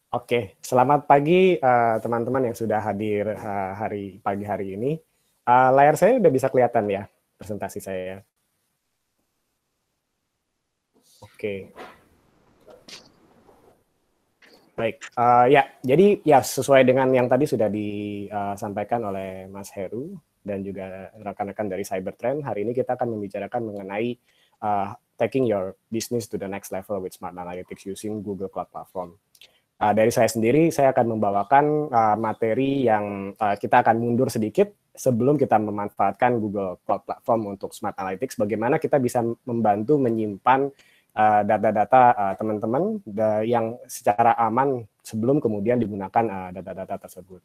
Oke, selamat pagi teman-teman yang sudah hadir pagi hari ini. Layar saya udah bisa kelihatan ya, presentasi saya. Oke, baik. Ya, jadi ya sesuai dengan yang tadi sudah disampaikan oleh Mas Heru dan juga rekan-rekan dari Cybertrend, hari ini kita akan membicarakan mengenai taking your business to the next level with Smart Analytics using Google Cloud Platform. Dari saya sendiri, saya akan membawakan materi yang kita akan mundur sedikit sebelum kita memanfaatkan Google Cloud Platform untuk Smart Analytics, bagaimana kita bisa membantu menyimpan data-data teman-teman yang secara aman sebelum kemudian digunakan data-data tersebut.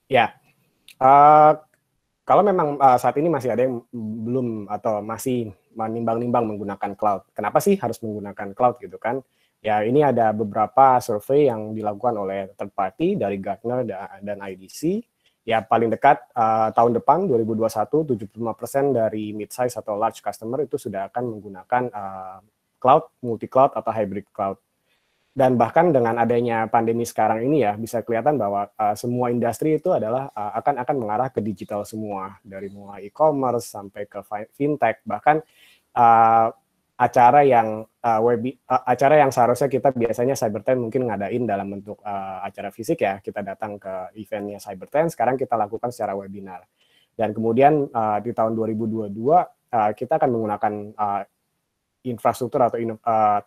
Ya, uh, kalau memang saat ini masih ada yang belum atau masih menimbang-nimbang menggunakan cloud, kenapa sih harus menggunakan cloud gitu kan? Ya, ini ada beberapa survei yang dilakukan oleh third party dari Gartner dan IDC. Ya, paling dekat tahun depan 2021 75% dari mid-size atau large customer itu sudah akan menggunakan cloud, multi-cloud atau hybrid cloud. Dan bahkan dengan adanya pandemi sekarang ini ya bisa kelihatan bahwa semua industri itu adalah akan mengarah ke digital semua, dari mulai e-commerce sampai ke fintech, bahkan uh, acara yang seharusnya kita biasanya Cybertrend mungkin ngadain dalam bentuk acara fisik ya, kita datang ke eventnya Cybertrend, sekarang kita lakukan secara webinar. Dan kemudian di tahun 2022 kita akan menggunakan infrastruktur atau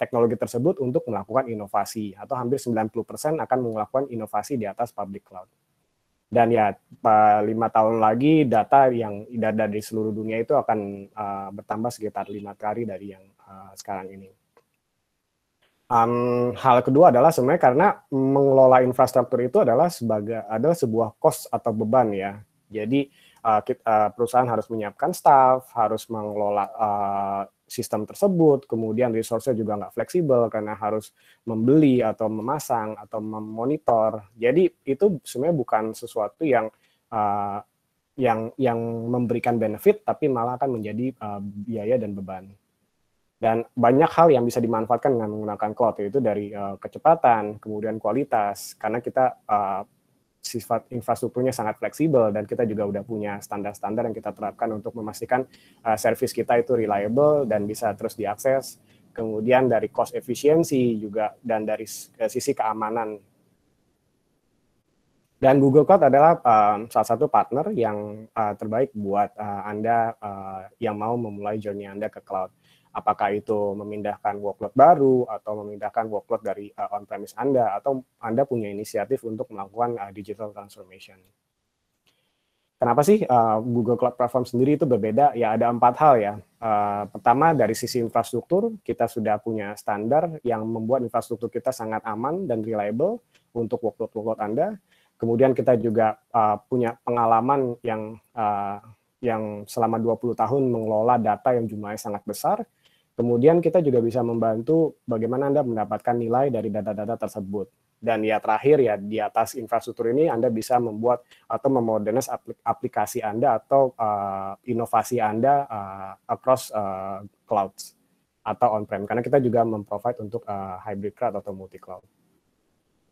teknologi tersebut untuk melakukan inovasi, atau hampir 90% akan melakukan inovasi di atas public cloud. Dan ya 5 tahun lagi data dari seluruh dunia itu akan bertambah sekitar 5 kali dari yang sekarang ini. Hal kedua adalah sebenarnya karena mengelola infrastruktur itu adalah sebuah cost atau beban ya. Jadi perusahaan harus menyiapkan staff, harus mengelola sistem tersebut, kemudian resource-nya juga nggak fleksibel karena harus membeli atau memasang atau memonitor. Jadi itu sebenarnya bukan sesuatu yang memberikan benefit, tapi malah akan menjadi biaya dan beban. Dan banyak hal yang bisa dimanfaatkan dengan menggunakan cloud, yaitu dari kecepatan, kemudian kualitas, karena kita sifat infrastrukturnya sangat fleksibel dan kita juga udah punya standar-standar yang kita terapkan untuk memastikan service kita itu reliable dan bisa terus diakses. Kemudian dari cost efisiensi juga, dan dari sisi keamanan. Dan Google Cloud adalah salah satu partner yang terbaik buat Anda yang mau memulai journey Anda ke cloud. Apakah itu memindahkan workload baru atau memindahkan workload dari on-premise Anda, atau Anda punya inisiatif untuk melakukan digital transformation. Kenapa sih Google Cloud Platform sendiri itu berbeda? Ya ada 4 hal ya. Pertama, dari sisi infrastruktur, kita sudah punya standar yang membuat infrastruktur kita sangat aman dan reliable untuk workload-workload Anda. Kemudian kita juga punya pengalaman yang selama 20 tahun mengelola data yang jumlahnya sangat besar. Kemudian kita juga bisa membantu bagaimana Anda mendapatkan nilai dari data-data tersebut. Dan ya terakhir ya, di atas infrastruktur ini Anda bisa membuat atau memodernize aplikasi Anda atau inovasi Anda across clouds atau on-prem. Karena kita juga memprovide untuk hybrid cloud atau multi-cloud.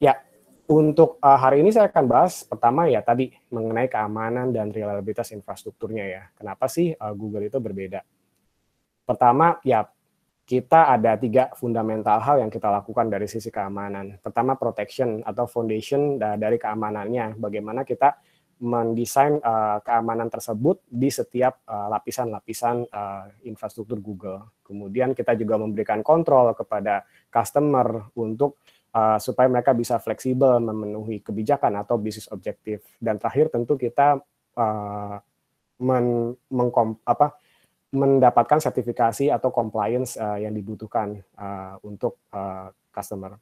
Ya, untuk hari ini saya akan bahas pertama ya tadi mengenai keamanan dan reliabilitas infrastrukturnya ya. Kenapa sih Google itu berbeda? Pertama, ya kita ada 3 fundamental hal yang kita lakukan dari sisi keamanan. Pertama, protection atau foundation dari keamanannya. Bagaimana kita mendesain keamanan tersebut di setiap lapisan-lapisan infrastruktur Google. Kemudian kita juga memberikan kontrol kepada customer untuk supaya mereka bisa fleksibel memenuhi kebijakan atau bisnis objektif. Dan terakhir tentu kita mendapatkan sertifikasi atau compliance yang dibutuhkan untuk customer.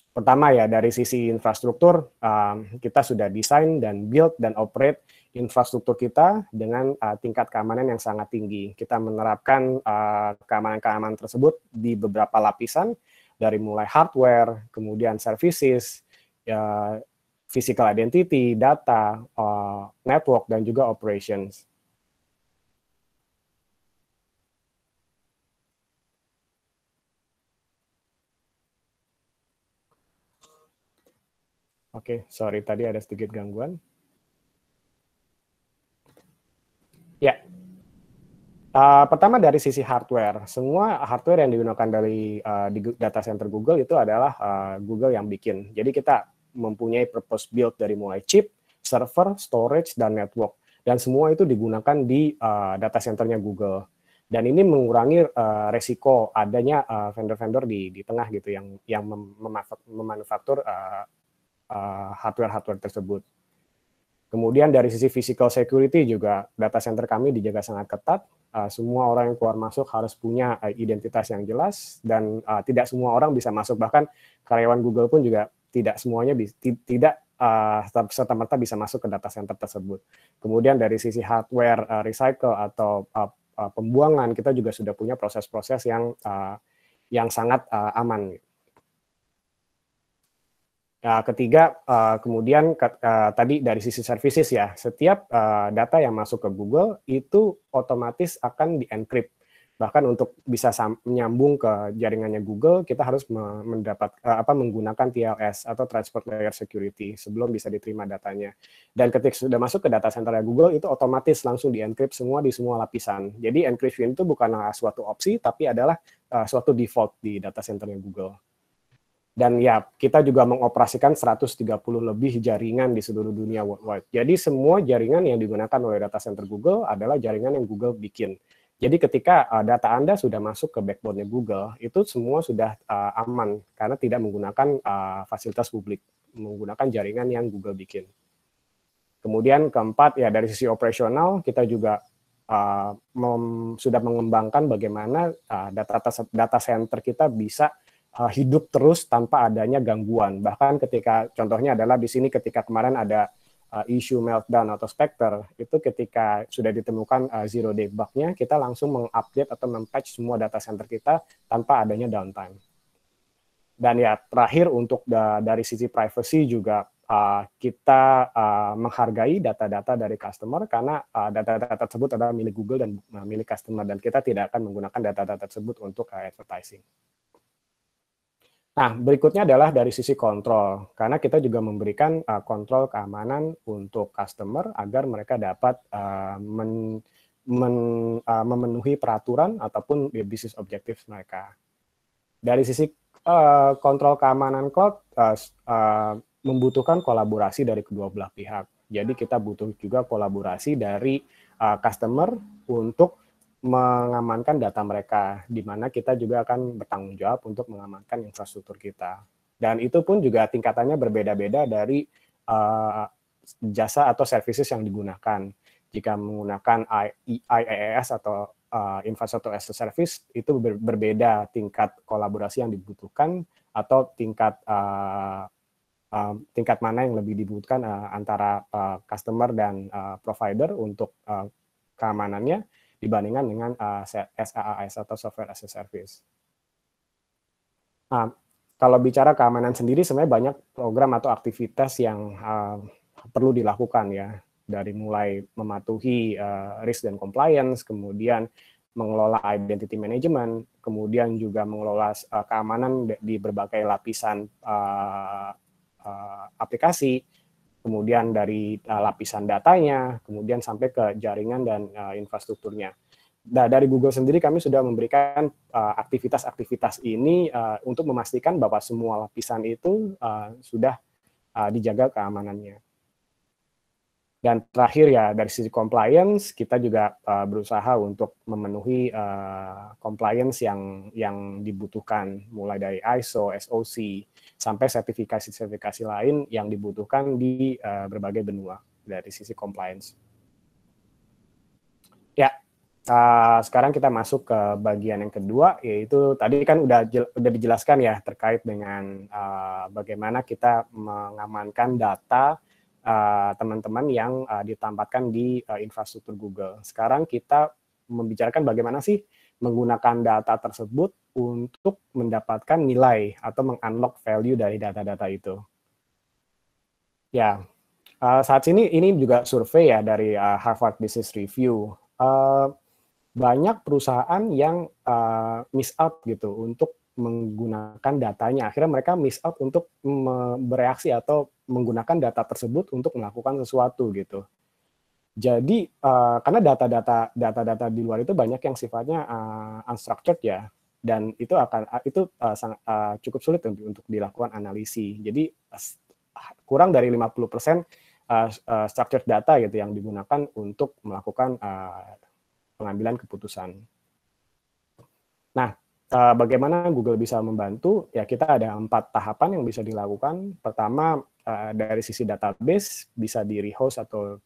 Pertama ya dari sisi infrastruktur, kita sudah desain dan build dan operate infrastruktur kita dengan tingkat keamanan yang sangat tinggi. Kita menerapkan keamanan-keamanan tersebut di beberapa lapisan, dari mulai hardware, kemudian services, physical identity, data, network, dan juga operations. Oke, sorry tadi ada sedikit gangguan. Ya, pertama dari sisi hardware, semua hardware yang digunakan di data center Google itu adalah Google yang bikin. Jadi kita mempunyai purpose build dari mulai chip, server, storage, dan network. Dan semua itu digunakan di data centernya Google. Dan ini mengurangi resiko adanya vendor-vendor di tengah gitu yang memanufaktur hardware-hardware tersebut. Kemudian dari sisi physical security juga data center kami dijaga sangat ketat. Semua orang yang keluar masuk harus punya identitas yang jelas dan tidak semua orang bisa masuk. Bahkan karyawan Google pun juga tidak semuanya tidak serta-merta bisa masuk ke data center tersebut. Kemudian dari sisi hardware recycle atau pembuangan kita juga sudah punya proses-proses yang sangat aman. Ketiga, kemudian tadi dari sisi services ya, setiap data yang masuk ke Google itu otomatis akan di-encrypt. Bahkan untuk bisa menyambung ke jaringannya Google, kita harus menggunakan TLS atau Transport Layer Security sebelum bisa diterima datanya. Dan ketika sudah masuk ke data center Google, itu otomatis langsung di-encrypt semua di semua lapisan. Jadi encryption itu bukanlah suatu opsi, tapi adalah suatu default di data centernya Google. Dan ya, kita juga mengoperasikan 130 lebih jaringan di seluruh dunia worldwide. Jadi semua jaringan yang digunakan oleh data center Google adalah jaringan yang Google bikin. Jadi ketika data Anda sudah masuk ke backbone-nya Google, itu semua sudah aman karena tidak menggunakan fasilitas publik, menggunakan jaringan yang Google bikin. Kemudian keempat, ya dari sisi operasional, kita juga sudah mengembangkan bagaimana data center kita bisa hidup terus tanpa adanya gangguan. Bahkan ketika contohnya adalah di sini ketika kemarin ada isu meltdown atau Spectre, itu ketika sudah ditemukan zero day bug-nya, kita langsung mengupdate atau mempatch semua data center kita tanpa adanya downtime. Dan ya terakhir untuk dari sisi privacy juga kita menghargai data-data dari customer karena data-data tersebut adalah milik Google dan milik customer dan kita tidak akan menggunakan data-data tersebut untuk advertising. Nah, berikutnya adalah dari sisi kontrol, karena kita juga memberikan kontrol keamanan untuk customer agar mereka dapat memenuhi peraturan ataupun bisnis objektif mereka. Dari sisi kontrol keamanan cloud membutuhkan kolaborasi dari kedua belah pihak. Jadi kita butuh juga kolaborasi dari customer untuk mengamankan data mereka, di mana kita juga akan bertanggung jawab untuk mengamankan infrastruktur kita. Dan itu pun juga tingkatannya berbeda-beda dari jasa atau services yang digunakan. Jika menggunakan IaaS atau infrastructure as a service, itu berbeda tingkat kolaborasi yang dibutuhkan atau tingkat mana yang lebih dibutuhkan antara customer dan provider untuk keamanannya dibandingkan dengan SaaS atau software as a service. Nah, kalau bicara keamanan sendiri sebenarnya banyak program atau aktivitas yang perlu dilakukan ya, dari mulai mematuhi risk dan compliance, kemudian mengelola identity management, kemudian juga mengelola keamanan di berbagai lapisan aplikasi, kemudian dari lapisan datanya, kemudian sampai ke jaringan dan infrastrukturnya. Nah, dari Google sendiri kami sudah memberikan aktivitas-aktivitas ini untuk memastikan bahwa semua lapisan itu sudah dijaga keamanannya. Dan terakhir ya dari sisi compliance kita juga berusaha untuk memenuhi compliance yang dibutuhkan mulai dari ISO, SOC sampai sertifikasi-sertifikasi lain yang dibutuhkan di berbagai benua dari sisi compliance. Ya, sekarang kita masuk ke bagian yang kedua, yaitu tadi kan udah dijelaskan ya terkait dengan bagaimana kita mengamankan data teman-teman yang ditempatkan di infrastruktur Google. Sekarang kita membicarakan bagaimana sih menggunakan data tersebut untuk mendapatkan nilai atau meng-unlock value dari data-data itu. Ya, saat ini juga survei ya dari Harvard Business Review. Banyak perusahaan yang miss out gitu untuk menggunakan datanya. Akhirnya mereka miss out untuk bereaksi atau menggunakan data tersebut untuk melakukan sesuatu gitu. Jadi karena data-data di luar itu banyak yang sifatnya unstructured ya, dan itu sangat cukup sulit untuk dilakukan analisis. Jadi kurang dari 50% structured data gitu yang digunakan untuk melakukan pengambilan keputusan. Nah, bagaimana Google bisa membantu? Ya, kita ada 4 tahapan yang bisa dilakukan. Pertama, dari sisi database bisa di-rehost atau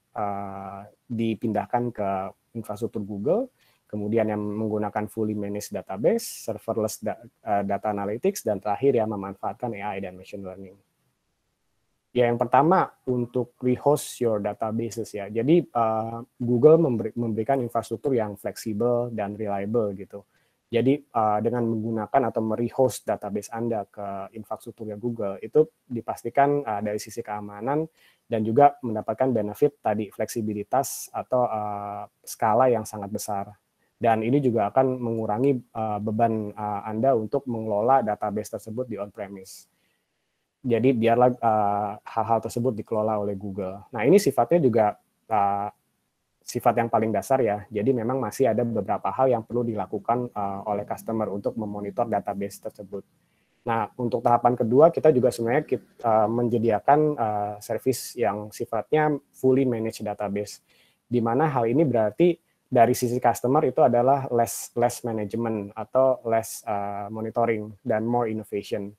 dipindahkan ke infrastruktur Google. Kemudian yang menggunakan fully managed database, serverless data analytics, dan terakhir ya memanfaatkan AI dan machine learning. Ya, yang pertama untuk rehost your databases ya. Jadi Google memberikan infrastruktur yang fleksibel dan reliable gitu. Jadi dengan menggunakan atau merehost database Anda ke infrastrukturnya Google, itu dipastikan dari sisi keamanan dan juga mendapatkan benefit tadi fleksibilitas atau skala yang sangat besar. Dan ini juga akan mengurangi beban Anda untuk mengelola database tersebut di on-premise. Jadi biarlah hal-hal tersebut dikelola oleh Google. Nah, ini sifatnya juga sifat yang paling dasar ya. Jadi memang masih ada beberapa hal yang perlu dilakukan oleh customer untuk memonitor database tersebut. Nah, untuk tahapan kedua kita juga sebenarnya menyediakan service yang sifatnya fully managed database. Di mana hal ini berarti dari sisi customer itu adalah less management atau less monitoring dan more innovation.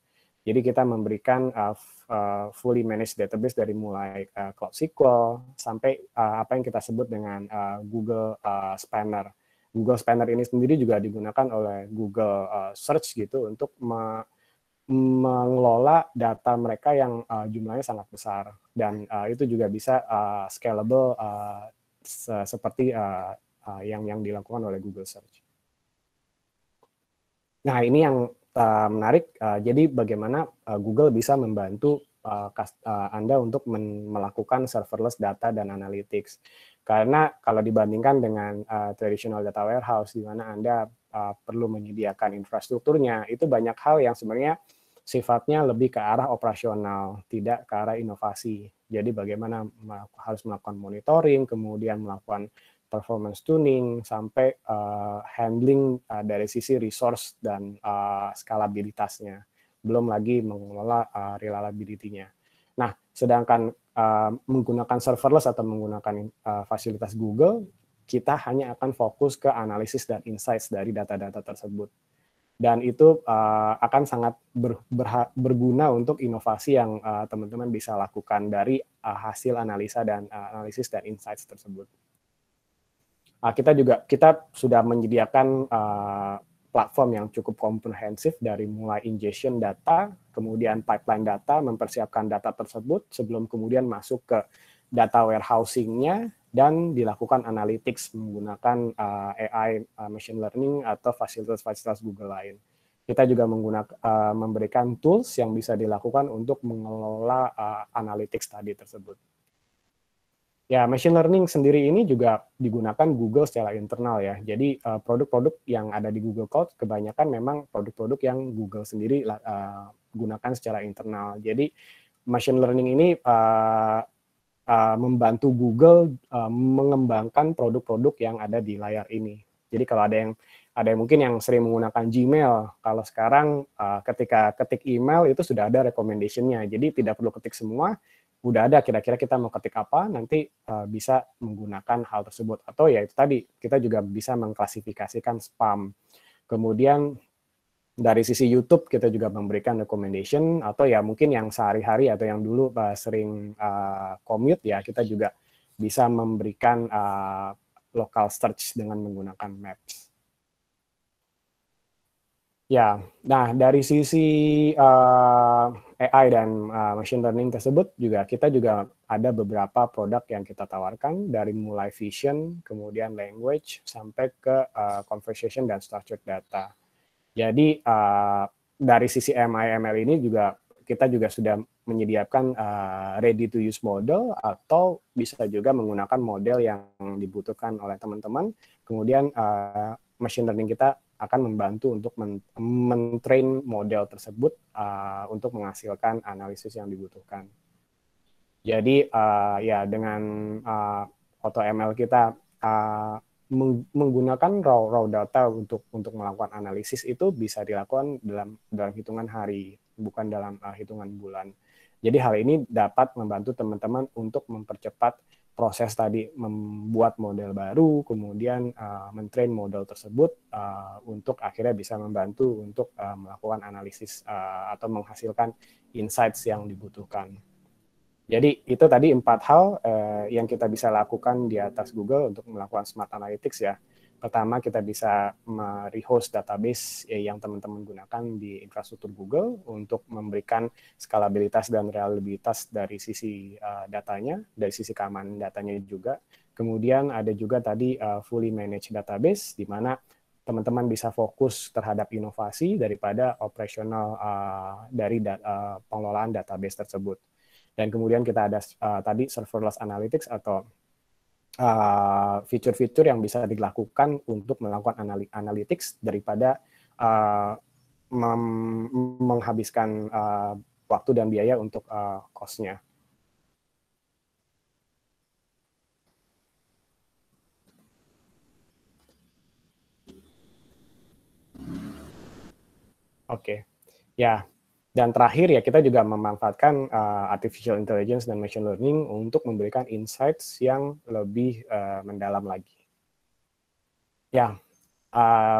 Jadi kita memberikan fully managed database dari mulai Cloud SQL sampai apa yang kita sebut dengan Google Spanner. Google Spanner ini sendiri juga digunakan oleh Google Search gitu untuk mengelola data mereka yang jumlahnya sangat besar, dan itu juga bisa scalable seperti yang dilakukan oleh Google Search. Nah, ini yang menarik. Jadi bagaimana Google bisa membantu Anda untuk melakukan serverless data dan analytics. Karena kalau dibandingkan dengan traditional data warehouse di mana Anda perlu menyediakan infrastrukturnya, itu banyak hal yang sebenarnya sifatnya lebih ke arah operasional, tidak ke arah inovasi. Jadi bagaimana harus melakukan monitoring, kemudian melakukan performance tuning, sampai handling dari sisi resource dan skalabilitasnya. Belum lagi mengelola reliability-nya. Nah, sedangkan menggunakan serverless atau menggunakan fasilitas Google, kita hanya akan fokus ke analisis dan insights dari data-data tersebut. Dan itu akan sangat berguna untuk inovasi yang teman-teman bisa lakukan dari hasil analisa dan analisis dan insights tersebut. Kita sudah menyediakan platform yang cukup komprehensif dari mulai ingestion data, kemudian pipeline data, mempersiapkan data tersebut sebelum kemudian masuk ke data warehousing-nya dan dilakukan analytics menggunakan AI, machine learning, atau fasilitas-fasilitas Google lain. Kita juga memberikan tools yang bisa dilakukan untuk mengelola analytics tadi tersebut. Ya, machine learning sendiri ini juga digunakan Google secara internal ya. Jadi produk-produk yang ada di Google Cloud kebanyakan memang produk-produk yang Google sendiri gunakan secara internal. Jadi machine learning ini membantu Google mengembangkan produk-produk yang ada di layar ini. Jadi kalau ada yang mungkin yang sering menggunakan Gmail, kalau sekarang ketika ketik email itu sudah ada recommendation-nya. Jadi tidak perlu ketik semua, udah ada kira-kira kita mau ketik apa, nanti bisa menggunakan hal tersebut. Atau ya itu tadi, kita juga bisa mengklasifikasikan spam. Kemudian dari sisi YouTube kita juga memberikan recommendation, atau ya mungkin yang sehari-hari atau yang dulu sering commute ya, kita juga bisa memberikan local search dengan menggunakan Maps. Ya, nah dari sisi AI dan machine learning tersebut kita juga ada beberapa produk yang kita tawarkan dari mulai vision, kemudian language, sampai ke conversation dan structured data. Jadi dari sisi MI/ML ini juga kita juga sudah menyediakan ready to use model, atau bisa juga menggunakan model yang dibutuhkan oleh teman-teman. Kemudian machine learning kita akan membantu untuk men-train model tersebut untuk menghasilkan analisis yang dibutuhkan. Jadi ya dengan AutoML kita menggunakan raw data untuk melakukan analisis itu bisa dilakukan dalam hitungan hari, bukan dalam hitungan bulan. Jadi hal ini dapat membantu teman-teman untuk mempercepat proses tadi membuat model baru, kemudian men-train model tersebut untuk akhirnya bisa membantu untuk melakukan analisis atau menghasilkan insights yang dibutuhkan. Jadi itu tadi 4 hal yang kita bisa lakukan di atas Google untuk melakukan smart analytics ya. Pertama, kita bisa merehost database yang teman-teman gunakan di infrastruktur Google untuk memberikan skalabilitas dan reliabilitas dari sisi datanya, dari sisi keamanan datanya juga. Kemudian ada juga tadi fully managed database, di mana teman-teman bisa fokus terhadap inovasi daripada operasional dari pengelolaan database tersebut. Dan kemudian kita ada tadi serverless analytics atau fitur-fitur yang bisa dilakukan untuk melakukan analytics daripada menghabiskan waktu dan biaya untuk cost-nya. Oke, ya. Dan terakhir ya kita juga memanfaatkan artificial intelligence dan machine learning untuk memberikan insights yang lebih mendalam lagi. Ya,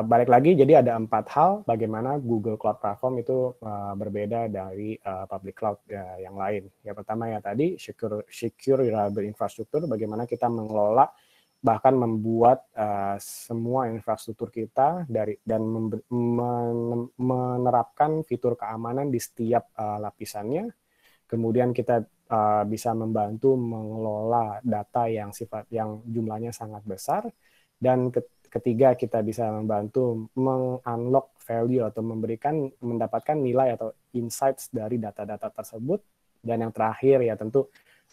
balik lagi, jadi ada 4 hal bagaimana Google Cloud Platform itu berbeda dari public cloud yang lain. Yang pertama ya tadi, secure reliable infrastructure, bagaimana kita mengelola bahkan membuat semua infrastruktur kita dan menerapkan fitur keamanan di setiap lapisannya. Kemudian kita bisa membantu mengelola data yang jumlahnya sangat besar, dan ketiga kita bisa membantu mengunlock value atau mendapatkan nilai atau insights dari data-data tersebut. Dan yang terakhir ya tentu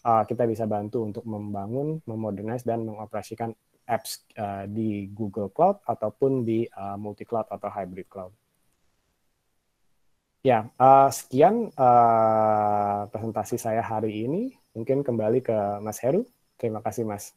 kita bisa bantu untuk membangun, memodernize, dan mengoperasikan apps di Google Cloud ataupun di multi-cloud atau hybrid cloud. Ya, sekian presentasi saya hari ini. Mungkin kembali ke Mas Heru. Terima kasih, Mas.